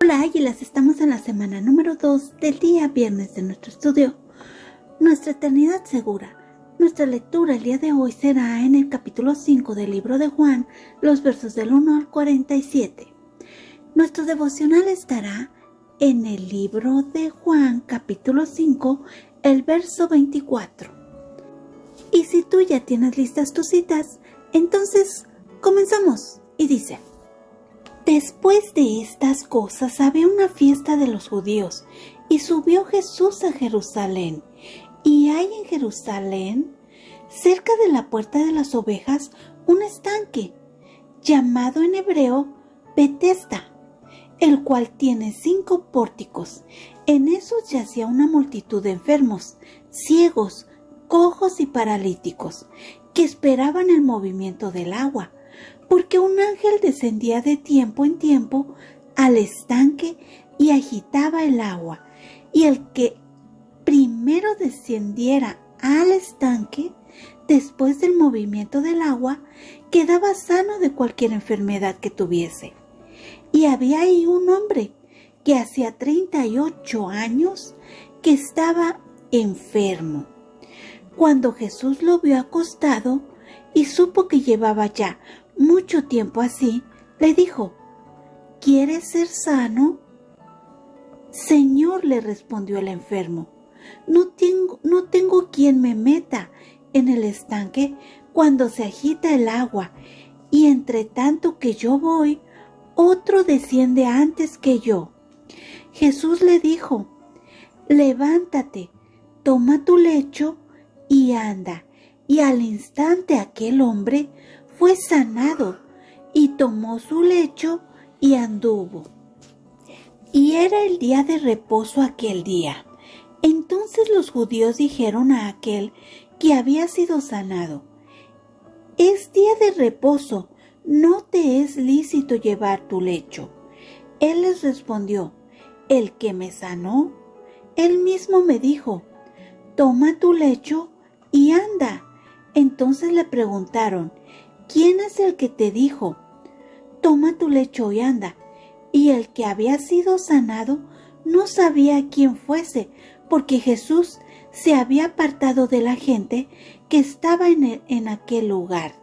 Hola Águilas, estamos en la semana número 2 del día viernes de nuestro estudio Nuestra Eternidad Segura. Nuestra lectura el día de hoy será en el capítulo 5 del libro de Juan, los versos del 1 al 47. Nuestro devocional estará en el libro de Juan, capítulo 5, el verso 24. Y si tú ya tienes listas tus citas, entonces comenzamos. Y dice: Después de estas cosas había una fiesta de los judíos, y subió Jesús a Jerusalén. Y hay en Jerusalén, cerca de la puerta de las ovejas, un estanque, llamado en hebreo Betesda, el cual tiene 5 pórticos. En esos yacía una multitud de enfermos, ciegos, cojos y paralíticos, que esperaban el movimiento del agua, porque un ángel descendía de tiempo en tiempo al estanque y agitaba el agua, y el que primero descendiera al estanque, después del movimiento del agua, quedaba sano de cualquier enfermedad que tuviese. Y había ahí un hombre que hacía 38 años que estaba enfermo. Cuando Jesús lo vio acostado y supo que llevaba ya mucho tiempo así, le dijo: ¿Quieres ser sano? Señor, le respondió el enfermo, no tengo quien me meta en el estanque cuando se agita el agua, y entre tanto que yo voy, otro desciende antes que yo. Jesús le dijo: Levántate, toma tu lecho y anda. Y al instante aquel hombre fue sanado, y tomó su lecho y anduvo. Y era el día de reposo aquel día. Entonces los judíos dijeron a aquel que había sido sanado: Es día de reposo, no te es lícito llevar tu lecho. Él les respondió: El que me sanó, él mismo me dijo: Toma tu lecho y anda. Entonces le preguntaron: ¿Quién es el que te dijo: Toma tu lecho y anda? Y el que había sido sanado no sabía quién fuese, porque Jesús se había apartado de la gente que estaba en aquel lugar.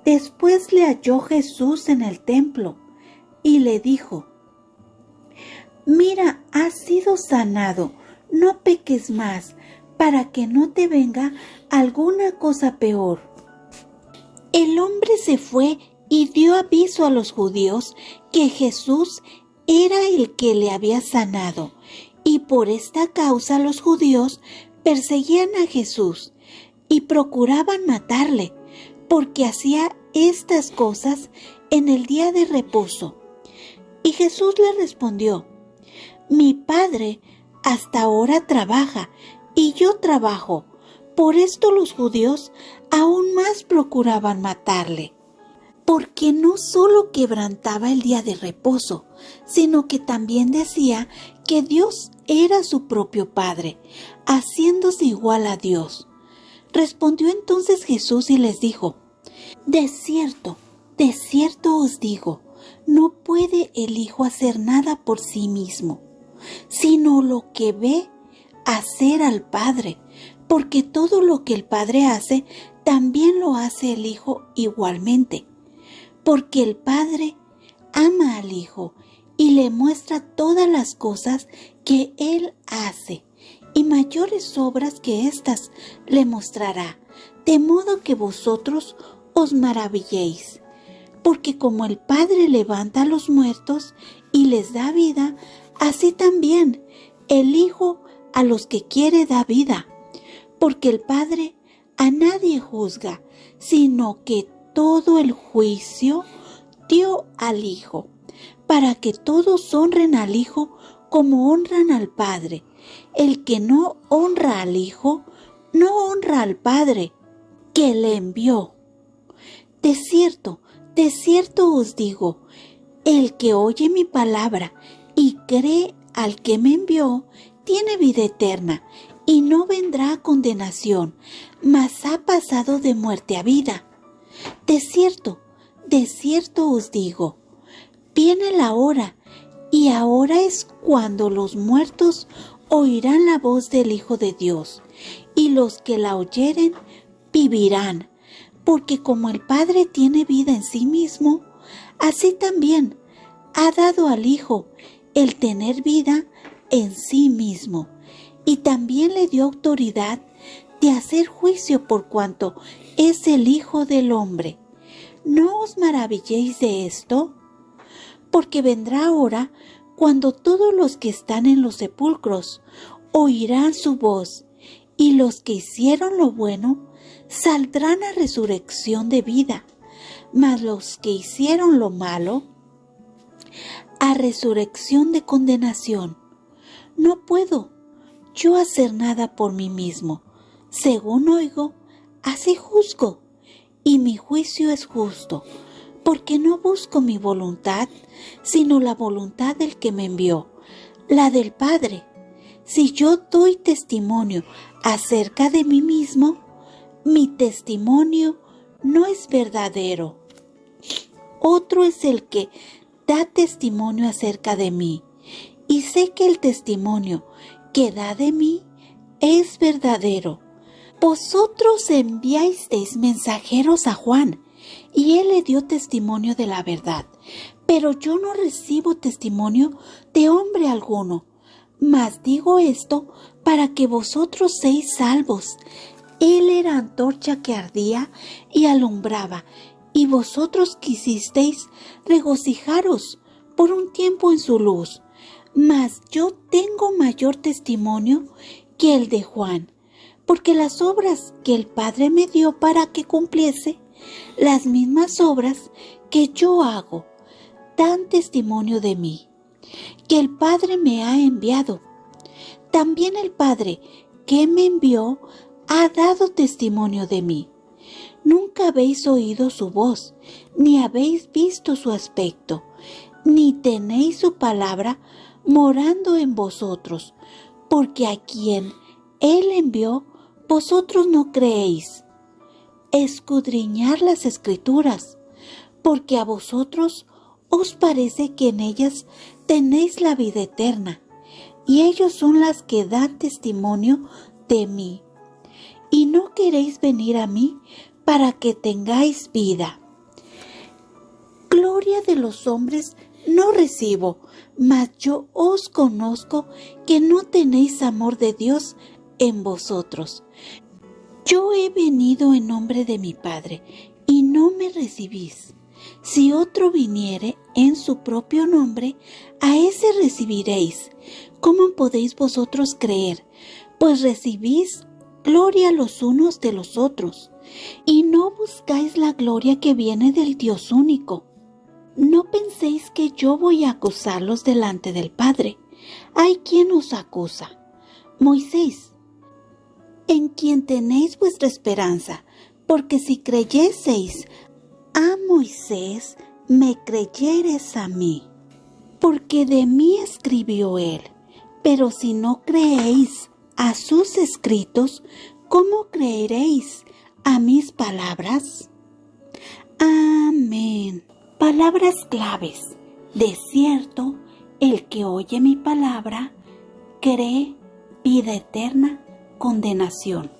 Después le halló Jesús en el templo y le dijo: Mira, has sido sanado, no peques más, para que no te venga alguna cosa peor. El hombre se fue y dio aviso a los judíos que Jesús era el que le había sanado, y por esta causa los judíos perseguían a Jesús y procuraban matarle, porque hacía estas cosas en el día de reposo. Y Jesús le respondió: Mi Padre hasta ahora trabaja, y yo trabajo. Por esto los judíos aún más procuraban matarle, porque no solo quebrantaba el día de reposo, sino que también decía que Dios era su propio Padre, haciéndose igual a Dios. Respondió entonces Jesús y les dijo: de cierto os digo, no puede el Hijo hacer nada por sí mismo, sino lo que ve hacer al Padre, porque todo lo que el Padre hace, también lo hace el Hijo igualmente. Porque el Padre ama al Hijo y le muestra todas las cosas que Él hace, y mayores obras que éstas le mostrará, de modo que vosotros os maravilléis. Porque como el Padre levanta a los muertos y les da vida, así también el Hijo a los que quiere da vida. Porque el Padre a nadie juzga, sino que todo el juicio dio al Hijo, para que todos honren al Hijo como honran al Padre. El que no honra al Hijo, no honra al Padre que le envió. De cierto os digo, el que oye mi palabra y cree al que me envió, tiene vida eterna, y no vendrá a condenación, mas ha pasado de muerte a vida. De cierto os digo, viene la hora y ahora es cuando los muertos oirán la voz del Hijo de Dios, y los que la oyeren vivirán, porque como el Padre tiene vida en sí mismo, así también ha dado al Hijo el tener vida en sí mismo, y también le dio autoridad de hacer juicio por cuanto es el Hijo del Hombre. ¿No os maravilléis de esto? Porque vendrá hora cuando todos los que están en los sepulcros oirán su voz, y los que hicieron lo bueno saldrán a resurrección de vida, mas los que hicieron lo malo a resurrección de condenación. No puedo yo hacer nada por mí mismo. Según oigo, así juzgo, y mi juicio es justo, porque no busco mi voluntad, sino la voluntad del que me envió, la del Padre. Si yo doy testimonio acerca de mí mismo, mi testimonio no es verdadero. Otro es el que da testimonio acerca de mí, y sé que el testimonio que da de mí es verdadero. Vosotros enviasteis mensajeros a Juan, y él le dio testimonio de la verdad. Pero yo no recibo testimonio de hombre alguno, mas digo esto para que vosotros seáis salvos. Él era antorcha que ardía y alumbraba, y vosotros quisisteis regocijaros por un tiempo en su luz. Mas yo tengo mayor testimonio que el de Juan, porque las obras que el Padre me dio para que cumpliese, las mismas obras que yo hago, dan testimonio de mí, que el Padre me ha enviado. También el Padre que me envió ha dado testimonio de mí. Nunca habéis oído su voz, ni habéis visto su aspecto, ni tenéis su palabra morando en vosotros, porque a quien Él envió, vosotros no creéis. Escudriñar las Escrituras, porque a vosotros os parece que en ellas tenéis la vida eterna, y ellos son las que dan testimonio de mí. Y no queréis venir a mí para que tengáis vida. Gloria de los hombres no recibo, mas yo os conozco que no tenéis amor de Dios en vosotros. Yo he venido en nombre de mi Padre, y no me recibís. Si otro viniere en su propio nombre, a ese recibiréis. ¿Cómo podéis vosotros creer? Pues recibís gloria los unos de los otros, y no buscáis la gloria que viene del Dios único. No penséis que yo voy a acusarlos delante del Padre. Hay quien os acusa, Moisés, en quien tenéis vuestra esperanza, porque si creyeseis a Moisés, me creyeres a mí, porque de mí escribió él. Pero si no creéis a sus escritos, ¿cómo creeréis a mis palabras? Amén. Palabras claves. De cierto, el que oye mi palabra, cree vida eterna, condenación.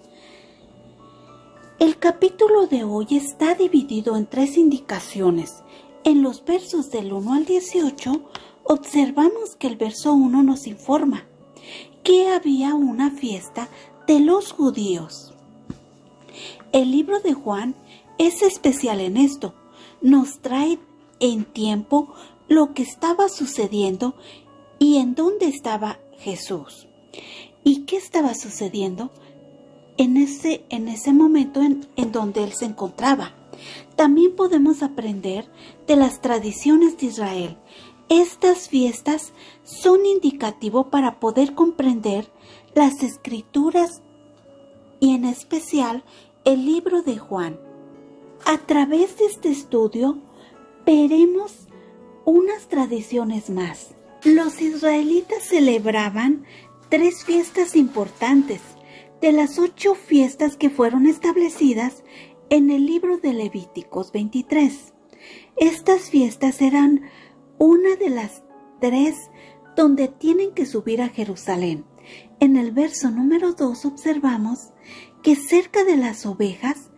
El capítulo de hoy está dividido en 3 indicaciones. En los versos del 1 al 18, observamos que el verso 1 nos informa que había una fiesta de los judíos. El libro de Juan es especial en esto. Nos trae en tiempo lo que estaba sucediendo y en dónde estaba Jesús. ¿Y qué estaba sucediendo en ese momento en donde él se encontraba? También podemos aprender de las tradiciones de Israel. Estas fiestas son indicativo para poder comprender las Escrituras y en especial el libro de Juan. A través de este estudio veremos unas tradiciones más. Los israelitas celebraban 3 fiestas importantes de las 8 fiestas que fueron establecidas en el libro de Levíticos 23. Estas fiestas eran una de las 3, donde tienen que subir a Jerusalén. En el verso número 2 observamos que cerca de las ovejas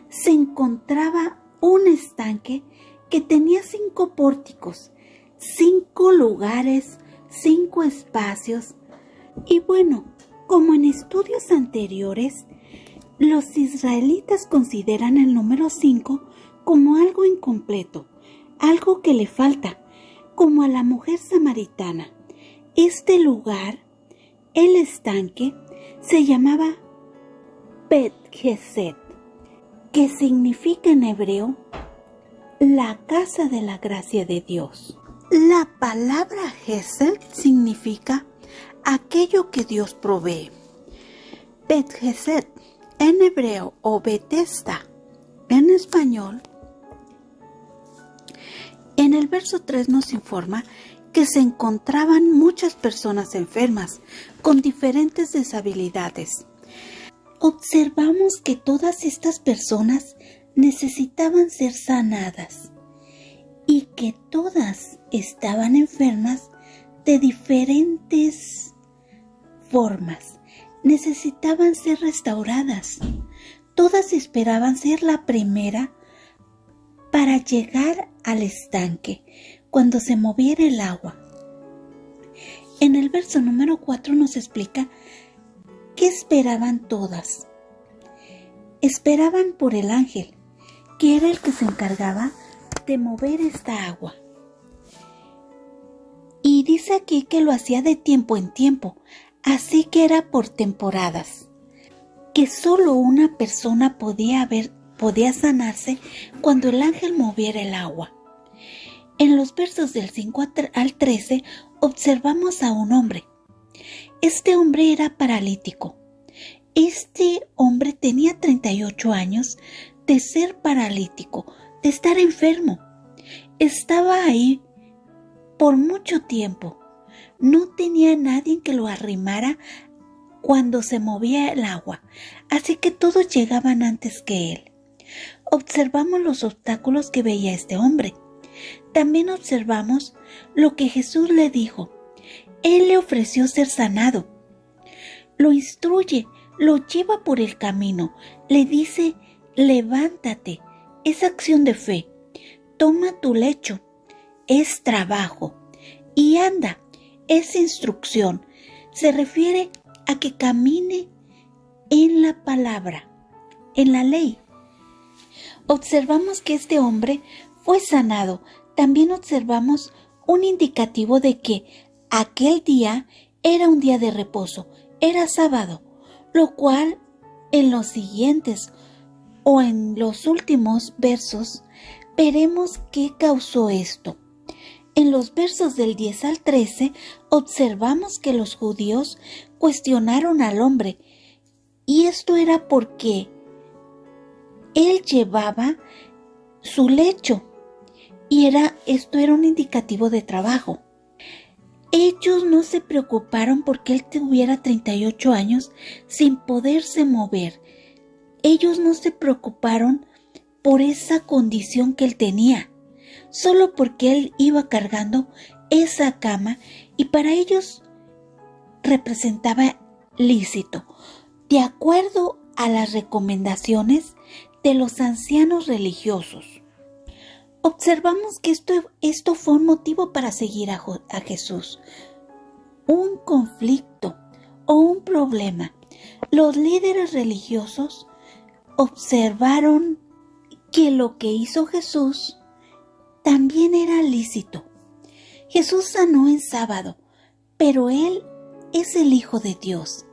se encontraba un estanque que tenía 5 pórticos, 5 lugares, 5 espacios. Y bueno, como en estudios anteriores, los israelitas consideran el número 5 como algo incompleto, algo que le falta, como a la mujer samaritana. Este lugar, el estanque, se llamaba Bet-Gesed, que significa en hebreo la casa de la gracia de Dios. La palabra Gesed significa aquello que Dios provee. Bet-Gesed en hebreo o Betesda en español. En el verso 3 nos informa que se encontraban muchas personas enfermas con diferentes deshabilidades. Observamos que todas estas personas necesitaban ser sanadas y que todas estaban enfermas de diferentes formas. Necesitaban ser restauradas. Todas esperaban ser la primera para llegar al estanque cuando se moviera el agua. En el verso número 4 nos explica qué esperaban todas. Esperaban por el ángel, que era el que se encargaba de mover esta agua. Y dice aquí que lo hacía de tiempo en tiempo, así que era por temporadas, que solo una persona podía sanarse cuando el ángel moviera el agua. En los versos del 5 al 13 observamos a un hombre. Este hombre era paralítico. Este hombre tenía 38 años de ser paralítico, de estar enfermo. Estaba ahí por mucho tiempo. No tenía nadie que lo arrimara cuando se movía el agua, así que todos llegaban antes que él. Observamos los obstáculos que veía este hombre. También observamos lo que Jesús le dijo. Él le ofreció ser sanado. Lo instruye, lo lleva por el camino, le dice, levántate, es acción de fe, toma tu lecho, es trabajo, y anda, es instrucción. Se refiere a que camine en la palabra, en la ley. Observamos que este hombre fue sanado. También observamos un indicativo de que aquel día era un día de reposo, era sábado, lo cual en los siguientes o en los últimos versos veremos qué causó esto. En los versos del 10 al 13 observamos que los judíos cuestionaron al hombre, y esto era porque él llevaba su lecho y esto era un indicativo de trabajo. Ellos no se preocuparon porque él tuviera 38 años sin poderse mover. Ellos no se preocuparon por esa condición que él tenía, solo porque él iba cargando esa cama y para ellos representaba lícito, de acuerdo a las recomendaciones de los ancianos religiosos. Observamos que esto fue un motivo para seguir a Jesús. Un conflicto o un problema. Los líderes religiosos observaron que lo que hizo Jesús también era lícito. Jesús sanó en sábado, pero Él es el Hijo de Dios.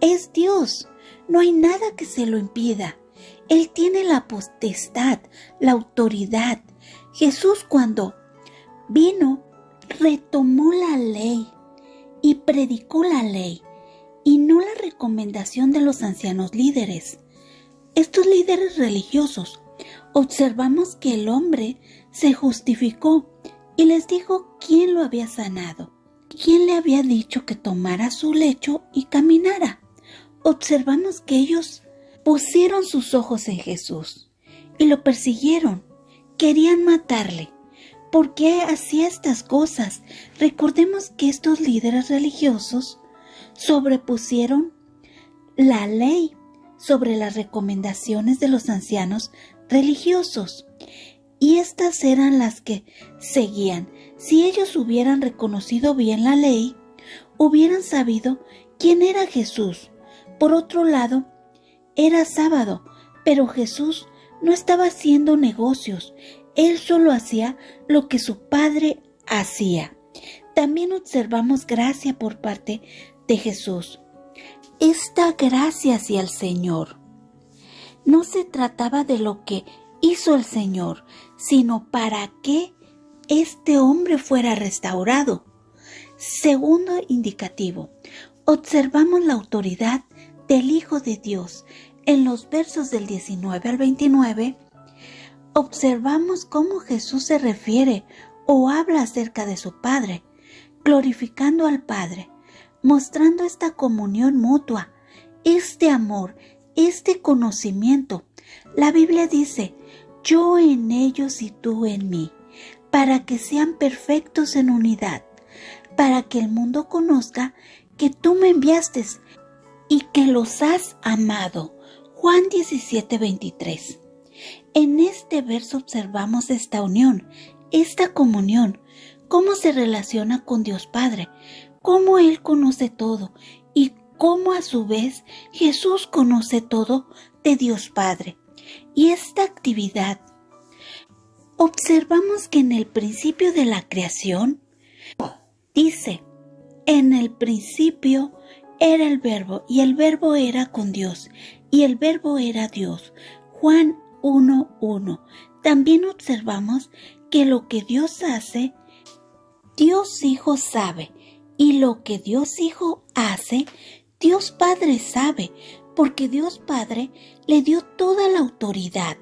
Es Dios. No hay nada que se lo impida. Él tiene la potestad, la autoridad. Jesús cuando vino, retomó la ley y predicó la ley y no la recomendación de los ancianos líderes. Estos líderes religiosos, observamos que el hombre se justificó y les dijo quién lo había sanado, quién le había dicho que tomara su lecho y caminara. Observamos que ellos pusieron sus ojos en Jesús y lo persiguieron. Querían matarle ¿por qué hacía estas cosas? Recordemos que estos líderes religiosos sobrepusieron la ley sobre las recomendaciones de los ancianos religiosos, y estas eran las que seguían. Si ellos hubieran reconocido bien la ley, hubieran sabido quién era Jesús. Por otro lado, era sábado, pero Jesús no estaba haciendo negocios. Él solo hacía lo que su Padre hacía. También observamos gracia por parte de Jesús. Esta gracia hacia el Señor no se trataba de lo que hizo el Señor, sino para que este hombre fuera restaurado. Segundo indicativo, observamos la autoridad del Hijo de Dios. En los versos del 19 al 29, observamos cómo Jesús se refiere o habla acerca de su Padre, glorificando al Padre, mostrando esta comunión mutua, este amor, este conocimiento. La Biblia dice, yo en ellos y tú en mí, para que sean perfectos en unidad, para que el mundo conozca que tú me enviaste y que los has amado. Juan 17:23. En este verso observamos esta unión, esta comunión, cómo se relaciona con Dios Padre, cómo Él conoce todo y cómo a su vez Jesús conoce todo de Dios Padre. Y esta actividad, observamos que en el principio de la creación, dice, en el principio era el Verbo, y el Verbo era con Dios, y el Verbo era Dios. Juan 1:1. También observamos que lo que Dios hace, Dios Hijo sabe, y lo que Dios Hijo hace, Dios Padre sabe, porque Dios Padre le dio toda la autoridad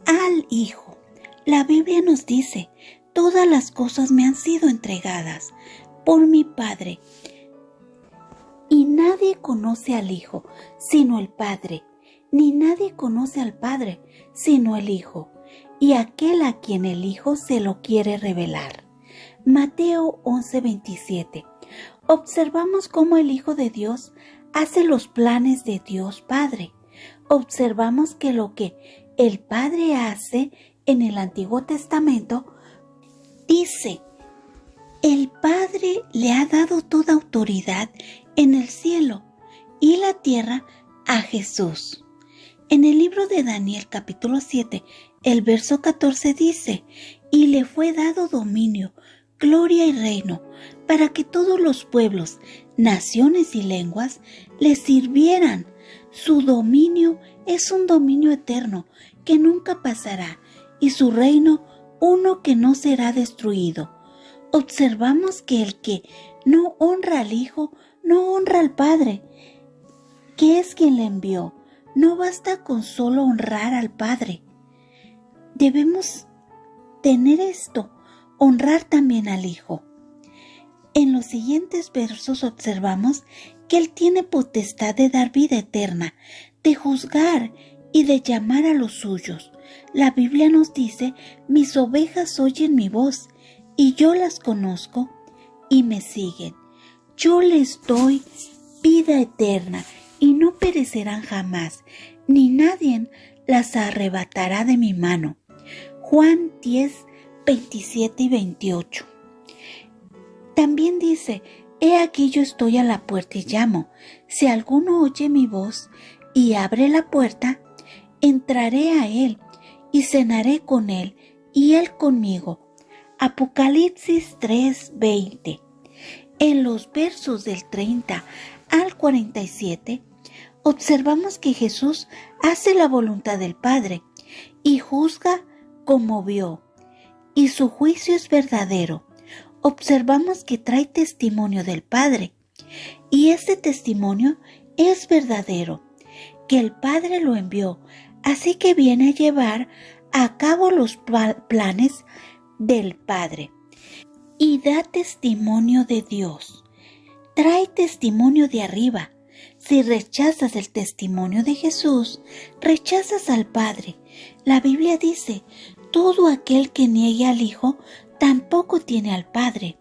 al Hijo. La Biblia nos dice, todas las cosas me han sido entregadas por mi Padre, y nadie conoce al Hijo sino el Padre, ni nadie conoce al Padre sino el Hijo, y aquel a quien el Hijo se lo quiere revelar. Mateo 11:27. Observamos cómo el Hijo de Dios hace los planes de Dios Padre. Observamos que lo que el Padre hace en el Antiguo Testamento dice, el Padre le ha dado toda autoridad en el cielo y la tierra a Jesús. En el libro de Daniel capítulo 7, el verso 14 dice, y le fue dado dominio, gloria y reino, para que todos los pueblos, naciones y lenguas le sirvieran. Su dominio es un dominio eterno que nunca pasará, y su reino uno que no será destruido. Observamos que el que no honra al Hijo, no honra al Padre, que es quien le envió. No basta con solo honrar al Padre. Debemos tener esto, honrar también al Hijo. En los siguientes versos observamos que Él tiene potestad de dar vida eterna, de juzgar y de llamar a los suyos. La Biblia nos dice, mis ovejas oyen mi voz, y yo las conozco y me siguen. Yo les doy vida eterna y no perecerán jamás, ni nadie las arrebatará de mi mano. Juan 10:27 y 28. También dice, he aquí yo estoy a la puerta y llamo. Si alguno oye mi voz y abre la puerta, entraré a él y cenaré con él y él conmigo. Apocalipsis 3:20. En los versos del 30 al 47, observamos que Jesús hace la voluntad del Padre y juzga como vio, y su juicio es verdadero. Observamos que trae testimonio del Padre, y ese testimonio es verdadero, que el Padre lo envió, así que viene a llevar a cabo los planes del Padre, y da testimonio de Dios. Trae testimonio de arriba. Si rechazas el testimonio de Jesús, rechazas al Padre. La Biblia dice, Todo aquel que niegue al Hijo tampoco tiene al Padre.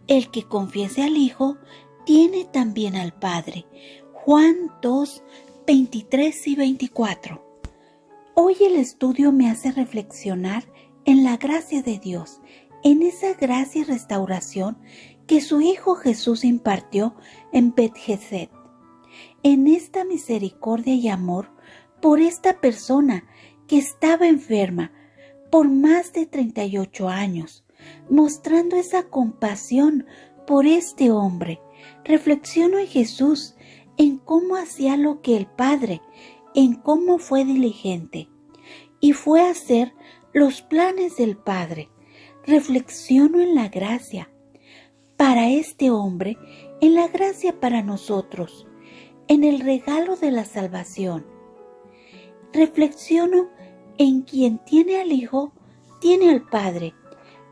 El que confiese al Hijo tiene también al Padre. Juan 2, 23 y 24. Hoy el estudio me hace reflexionar en la gracia de Dios, en esa gracia y restauración que su Hijo Jesús impartió en Bet-Hesed, en esta misericordia y amor por esta persona que estaba enferma por más de 38 años, mostrando esa compasión por este hombre. Reflexiono en Jesús, en cómo hacía lo que el Padre, en cómo fue diligente y fue a hacer los planes del Padre. Reflexiono en la gracia para este hombre, en la gracia para nosotros, en el regalo de la salvación. Reflexiono en quien tiene al Hijo, tiene al Padre,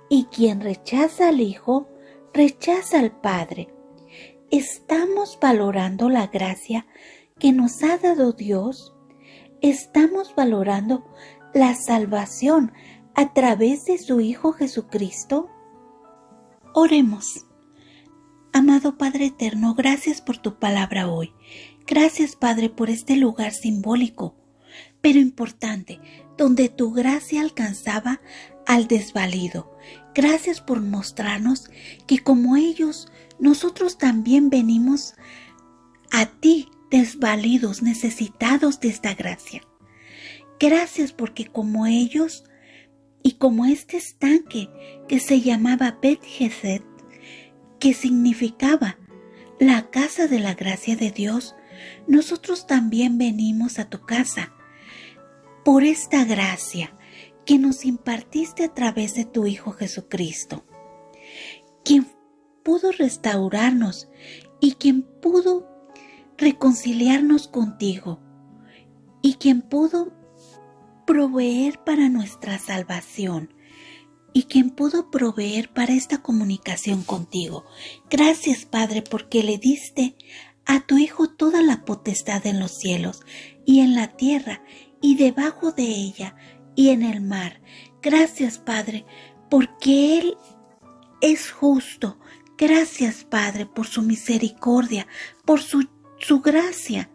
y quien rechaza al Hijo, rechaza al Padre. ¿Estamos valorando la gracia que nos ha dado Dios? ¿Estamos valorando la salvación a través de su Hijo Jesucristo? Oremos. Amado Padre Eterno, gracias por tu palabra hoy. Gracias, Padre, por este lugar simbólico, pero importante, donde tu gracia alcanzaba al desvalido. Gracias por mostrarnos que como ellos, nosotros también venimos a ti, desvalidos, necesitados de esta gracia. Gracias porque como ellos y como este estanque que se llamaba Bet-Hesed, que significaba la casa de la gracia de Dios, nosotros también venimos a tu casa por esta gracia que nos impartiste a través de tu Hijo Jesucristo, quien pudo restaurarnos y quien pudo reconciliarnos contigo y quien pudo proveer para nuestra salvación y quien pudo proveer para esta comunicación contigo. Gracias, Padre, porque le diste a tu Hijo toda la potestad en los cielos y en la tierra y debajo de ella y en el mar. Gracias, Padre, porque Él es justo. Gracias, Padre, por su misericordia, por su gracia,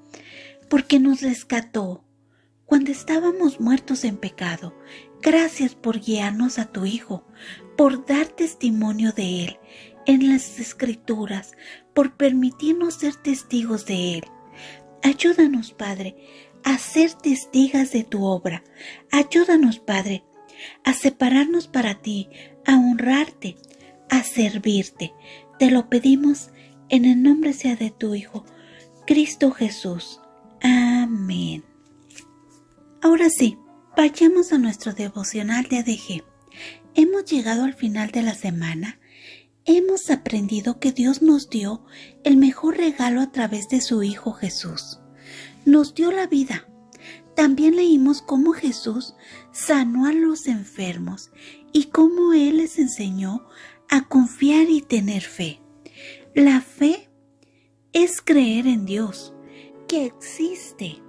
porque nos rescató cuando estábamos muertos en pecado. Gracias por guiarnos a tu Hijo, por dar testimonio de Él en las Escrituras, por permitirnos ser testigos de Él. Ayúdanos, Padre, a ser testigas de tu obra. Ayúdanos, Padre, a separarnos para ti, a honrarte, a servirte. Te lo pedimos en el nombre sea de tu Hijo, Cristo Jesús. Amén. Ahora sí, vayamos a nuestro devocional de ADG. Hemos llegado al final de la semana. Hemos aprendido que Dios nos dio el mejor regalo a través de su Hijo Jesús. Nos dio la vida. También leímos cómo Jesús sanó a los enfermos y cómo Él les enseñó a confiar y tener fe. La fe es creer en Dios, que existe,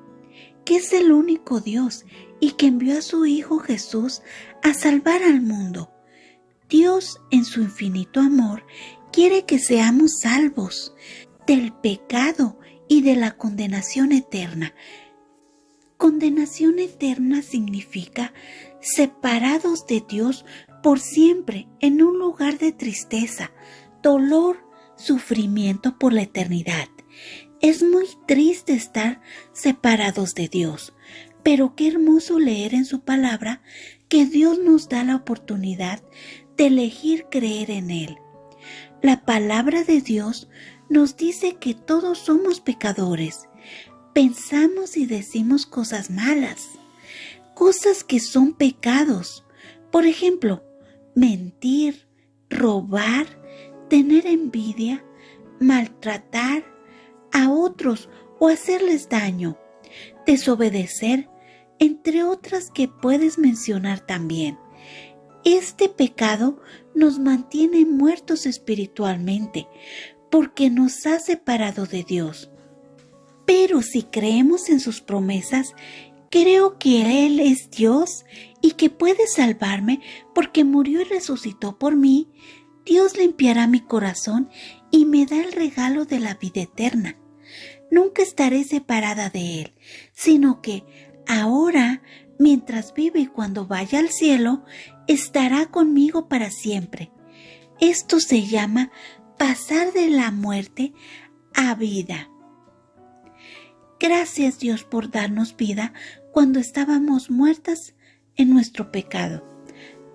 que es el único Dios y que envió a su Hijo Jesús a salvar al mundo. Dios, en su infinito amor, quiere que seamos salvos del pecado y de la condenación eterna. Condenación eterna significa separados de Dios por siempre en un lugar de tristeza, dolor, sufrimiento por la eternidad. Es muy triste estar separados de Dios, pero qué hermoso leer en su palabra que Dios nos da la oportunidad de elegir creer en Él. La palabra de Dios nos dice que todos somos pecadores. Pensamos y decimos cosas malas, cosas que son pecados. Por ejemplo, mentir, robar, tener envidia, maltratar a otros o hacerles daño, desobedecer, entre otras que puedes mencionar también. Este pecado nos mantiene muertos espiritualmente porque nos ha separado de Dios. Pero si creemos en sus promesas, Creo que Él es Dios y que puede salvarme porque murió y resucitó por mí. Dios limpiará mi corazón y me da el regalo de la vida eterna. Nunca estaré separada de Él, sino que ahora, mientras vive y cuando vaya al cielo, estará conmigo para siempre. Esto se llama pasar de la muerte a vida. Gracias, Dios, por darnos vida cuando estábamos muertas en nuestro pecado.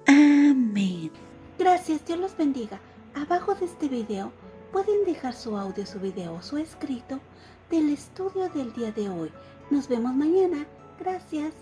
Amén. Gracias, Dios los bendiga. Abajo de este video pueden dejar su audio, su video o su escrito del estudio del día de hoy. Nos vemos mañana. Gracias.